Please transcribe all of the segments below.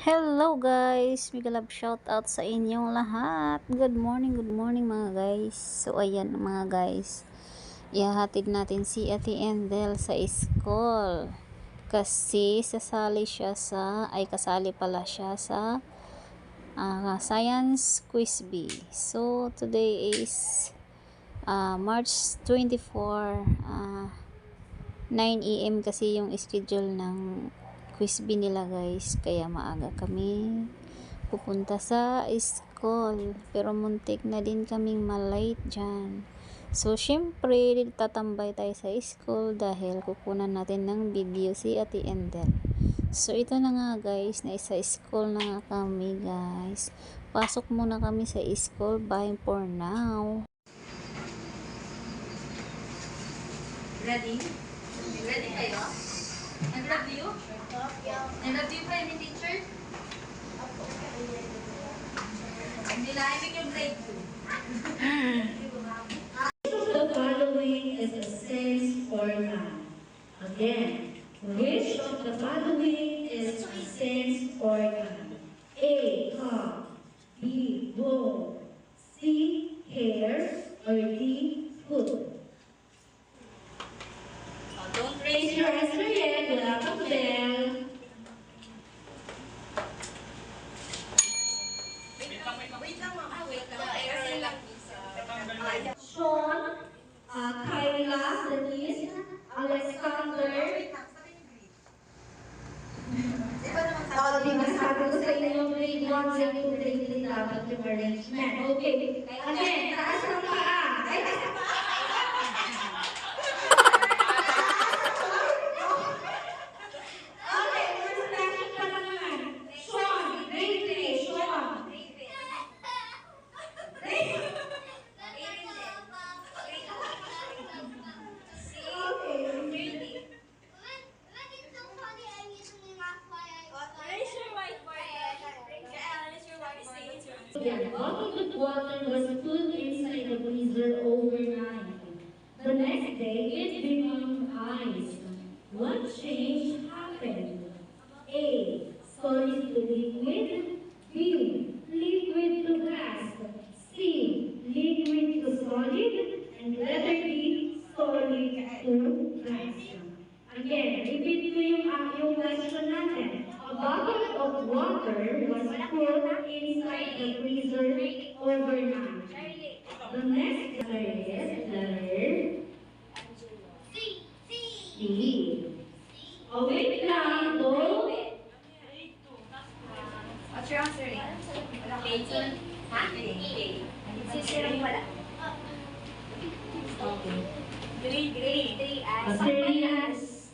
Hello guys! Big love shout out sa inyong lahat. Good morning mga guys. So ayan mga guys. Ihahatid natin si Ate Endel sa school. Kasi kasali pala siya sa Science Quiz Bee. So today is March 24, 9 AM kasi yung schedule ng quiz bee nila guys, kaya maaga kami pupunta sa school, pero muntik na din kaming malate dyan. So syempre tatambay tayo sa school dahil kukunan natin ng video si Ate Endel. So ito na nga guys, na isa school na nga kami guys. Pasok muna kami sa school, bye for now. Ready? Ready kayo? Nag-love you? Nag-love you pa yung teacher? Hindi na ibig yung grade 2. The following is a sense for God. Again, which of the following is a sense for God? A. Cup. B. Bowl. C. Hair. Or D. Foot. Don't raise your answer yet. Wala pang bell. Wait lang ma'am. Wait lang. Sean, Kyla, Denise, Alexander. Di masabi ko sa inyo, grade 1, grade 2, grade 3 dapat yung arrangement. Okay. Again, taas ng paa. Ay, taas ng paa. Okay, first lesson pa lang naman. Sean, grade 3, Sean. A bottle of water was put inside the freezer overnight. The next day, it became ice. What change happened? A. Solid to liquid. B. Liquid to gas. C. Liquid to solid. And letter D. Solid to gas. Again, repeat ko yung question natin. A bottle of water was put inside the freezer overnight. The next letter is letter C. Oh, wait lang, though. What's your answer? Clayton? Ha? Sisirang wala. Okay. Grade 3 as.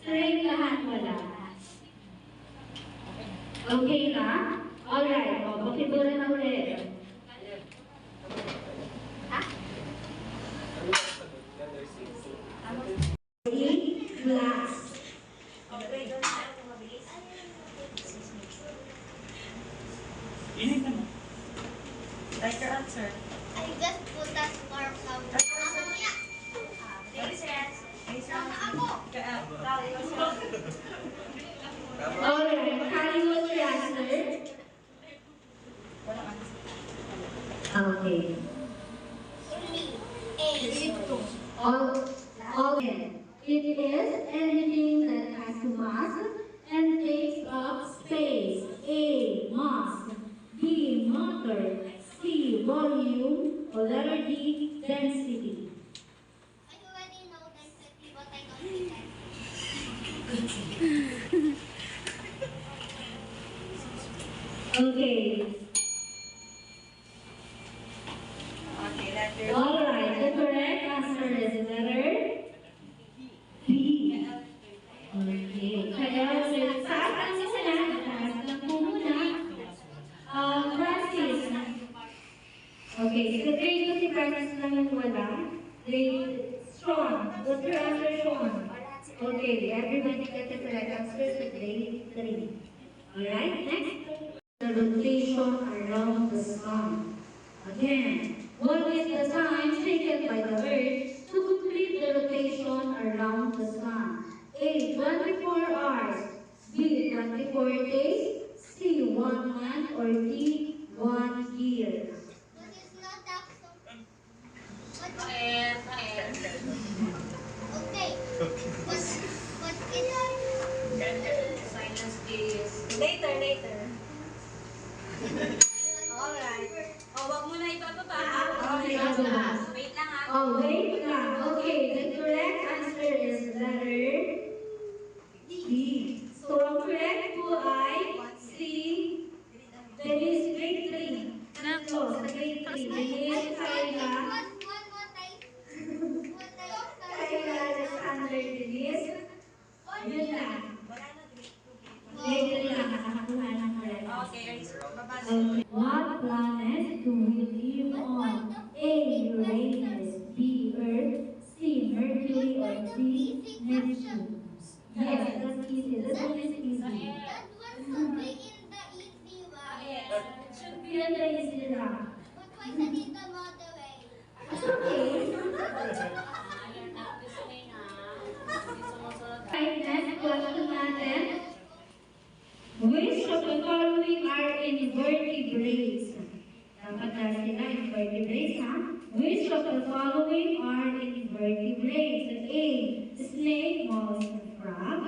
Straight lahat wala. Okay na? Alright, o, pakibura na ulit. Glass. Write your answer. I just put that scarf down. Alright, Kali, what's your answer? Okay. All it is anything that has mass and takes up space. A. Mass. B. Matter. C. Volume. Or letter D. Density. I already know density, but I don't think I Okay. Okay, letter. Alright, the correct answer is letter B. Okay. Kaya, saan ang sasalahan? Taas lang po muna. Francis. Okay, sa grade ko si Francis lang yung wala. Grade Sean. What's your answer, Sean? Okay, everybody get the correct answer sa grade 3. Alright, next. The rotation around the sun. Again, what is the time taken by the Earth to complete the rotation around the sun? A. 24 hours. B. 24 days. C. 1 or D, 1 year? This is not that so. What? And, Okay. What is silence is later. Alright. Oh, wag mo na ipapapa. Okay, ito. Wait lang ha. Oh, wait lang. Okay, the correct answer is letter D. So, ang correct po ay C. Denise, grade 3. So, sa grade 3. Denise, Kayla. one more time? One time. Kayla, Alexander, Denise. Yun lang. Grade 3 lang nakakuha ng correct. Okay, babasa. Okay. What planet do we live on? A. Uranus, B. Earth, C. Mercury, or D. Neptune? Yes, that's easy. This one is easy. That one should be in the easy one. It should be in the easy lang. But why is it in the model way? It's okay. Okay, next question natin. Which of the following are invertebrates? Dapat na sila invertebrates, ha? Which of the following are invertebrates? A. Snake, mouse, and frog.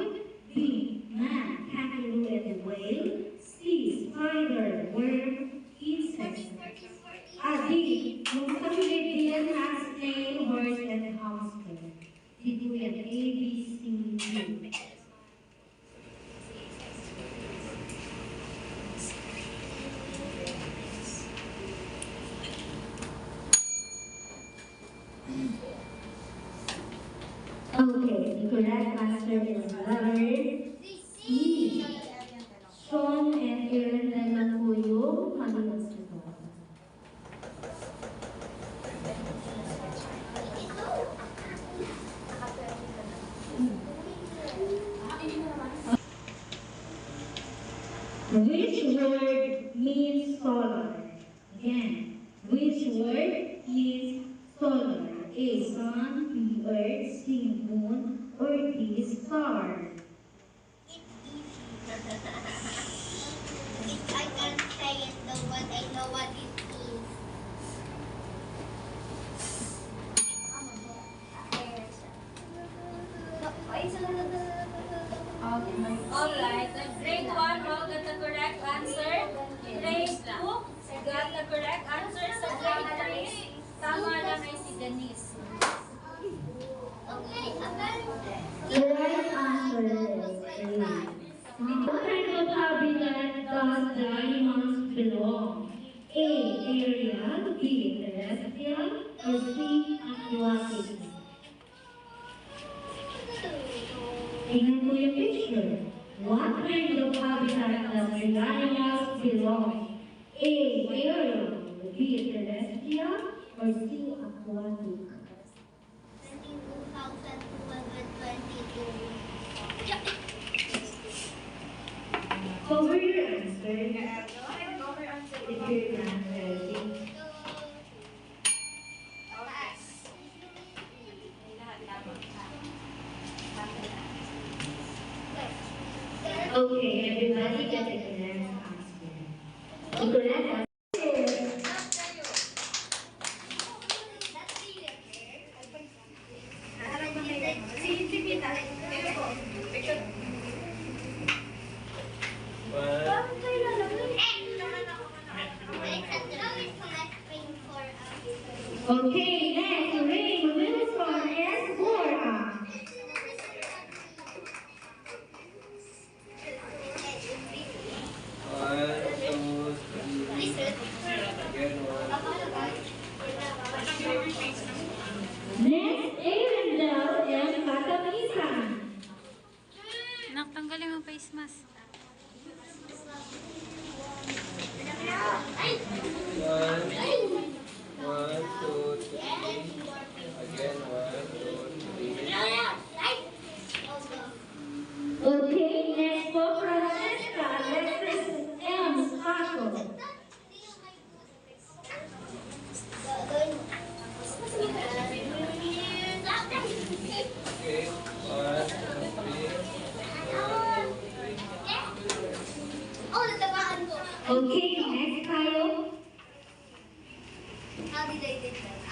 B. Man, kangaroo, and whale. C. Spider, worm, insect. D. Yung sa Philippines ha, snail, horse, and hamster. Dito yan, A, B, C, D. Okay, the correct answer is letter C. Sean and Aaron na lang po yung malilang sagot. Which word means solar? Again, which word means solar? A. Sun, B. Earth, C. Moon, or D. Star? I can't say it though, but I know what it means. Alright, the grade 1 all got the correct answer. Grade 2 got the correct answer. Sa grade 3, tama lang ay si Denise. Okay, apparently. The right answer is A. What kind of habitat does the animals belong? A. Aerial, B. Terrestrial, or C. Aquatic? Tingnan mo yung picture. What kind of habitat does the animals belong? A. Aerial, B. Terrestrial, or C. Aquatic? 22,222. Cover your answer. If you're not ready. Okay, everybody get the correct answer. The correct answer is okay, next, Ray Wilson is Bora. Next, Arendelle is Katamisan. Nak, tanggalin mo face mask. One, two, three. Okay, next tayo. How did I did that?